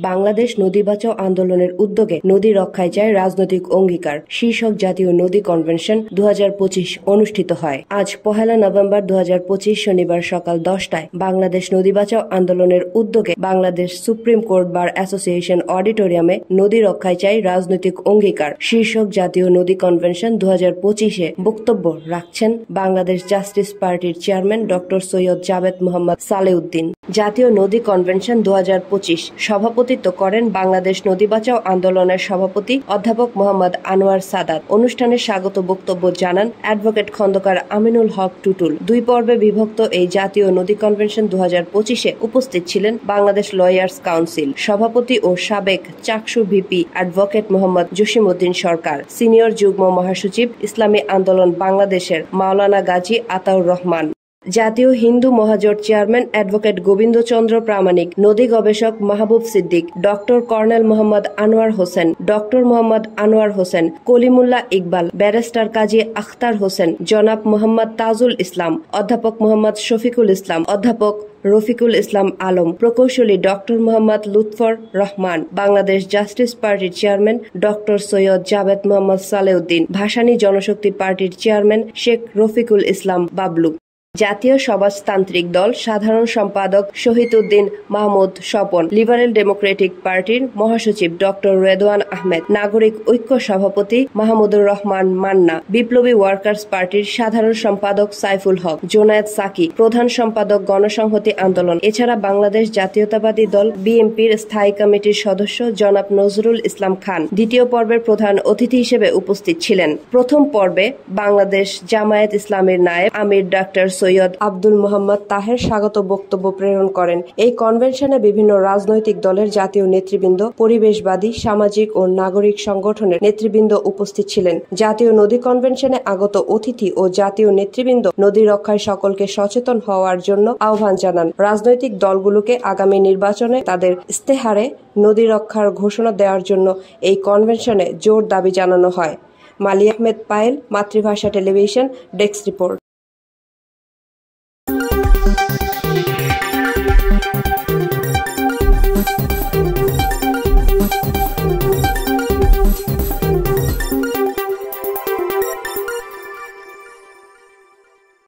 বাংলাদেশ নদী বাঁচাও আন্দোলনের উদ্যোগে নদী রক্ষায় চায় রাজনৈতিক অঙ্গীকার শীর্ষক জাতীয় নদী কনভেনশন 2025 অনুষ্ঠিত হয়। আজ 1 নভেম্বর 2025 শনিবার সকাল 10টায় বাংলাদেশ নদী বাঁচাও আন্দোলনের উদ্যোগে Bangladesh supreme court bar association অডিটোরিয়ামে নদী রক্ষায় চাই রাজনৈতিক অঙ্গীকার শীর্ষক জাতীয় নদী কনভেনশন 2025-এ বক্তব্য রাখছেন বাংলাদেশ জাস্টিস পার্টির চেয়ারম্যান ডক্টর সৈয়দ জাবেদ মোহাম্মদ সালেউদ্দিন। জাতীয় নদী কনভেনশন 2025 সভাপতিত্ব করেন বাংলাদেশ নদী বাঁচাও আন্দোলনের সভাপতি অধ্যাপক মোহাম্মদ আনোয়ার সাদাত। অনুষ্ঠানে স্বাগত বক্তব্য জানান অ্যাডভোকেট খন্দকার আমিনুল হক টুটুল। 2 পর্বে বিভক্ত এই জাতীয় নদী কনভেনশন 2025-এ উপস্থিত ছিলেন বাংলাদেশ লয়ার্স কাউন্সিল সভাপতি ও সাবেক চাকসু ভিপি অ্যাডভোকেট মোহাম্মদ জসিমউদ্দিন সরকার, সিনিয়র যুগ্ম মহাসচিব ইসলামী আন্দোলন বাংলাদেশের মাওলানা গাজী আতাউর রহমান, জাতীয় হিন্দু মহাজোট চেয়ারম্যান অ্যাডভোকেট গোবিন্দচন্দ্র প্রামাণিক, নদী গবেষক Mahbub Siddique, doctor colonel Mohammad Anwar Hossain, doctor Mohammad Anwar Hossain, Kalimullah Iqbal, barrister Kazi Akhtar Hossain, জনাব মোহাম্মদ তাজুল ইসলাম, অধ্যাপক মোহাম্মদ শফিকুল ইসলাম, অধ্যাপক রফিকুল ইসলাম আলম, প্রকৌশলী ডক্টর মোহাম্মদ লুৎফর রহমান, বাংলাদেশ জাস্টিস পার্টির চেয়ারম্যান ডক্টর সৈয়দ জাবেদ মোহাম্মদ সালেউদ্দিন, ভাসানী জনশক্তি পার্টির চেয়ারম্যান শেখ রফিকুল ইসলাম বাবলু, জাতীয় সমাজতান্ত্রিক দল সাধারণ সম্পাদক শহীদউদ্দিন মাহমুদ স্বপন, লিবারেল ডেমোক্রেটিক পার্টির মহাসচিব ডক্টর রেদওয়ান আহমেদ, নাগরিক ঐক্য সভাপতি মাহমুদুর রহমান মান্না, বিপ্লবী ওয়ার্কার্স পার্টির সাধারণ সম্পাদক সাইফুল হক, জোনায়েদ সাকি, প্রধান সম্পাদক গণসংহতি আন্দোলন, এছাড়া বাংলাদেশ জাতীয়তাবাদী দল বিএনপির স্থায়ী কমিটির সদস্য জনাব নজরুল ইসলাম খান দ্বিতীয় পর্বের প্রধান অতিথি হিসেবে উপস্থিত ছিলেন। প্রথম পর্বে বাংলাদেশ জামায়াত ইসলামীর নায়েব আমির ডাক্তার সৈয়দ আব্দুল মোহাম্মদ তাহের স্বাগত বক্তব্য প্রেরণ করেন। এই কনভেনশনে বিভিন্ন রাজনৈতিক দলের জাতীয় নেতৃবৃন্দ, পরিবেশবাদী, সামাজিক ও নাগরিক সংগঠনের নেতৃবৃন্দ উপস্থিত ছিলেন। জাতীয় নদী কনভেনশনে আগত অতিথি ও জাতীয় নেতৃবৃন্দ নদী রক্ষায় সকলকে সচেতন হওয়ার জন্য আহ্বান জানান। রাজনৈতিক দলগুলোকে আগামী নির্বাচনে তাদের ইস্তেহারে নদী রক্ষার ঘোষণা দেওয়ার জন্য এই কনভেনশনে জোর দাবি জানানো হয়। মালি আহমেদ পায়েল, মাতৃভাষা টেলিভিশন, ডেস্ক রিপোর্ট।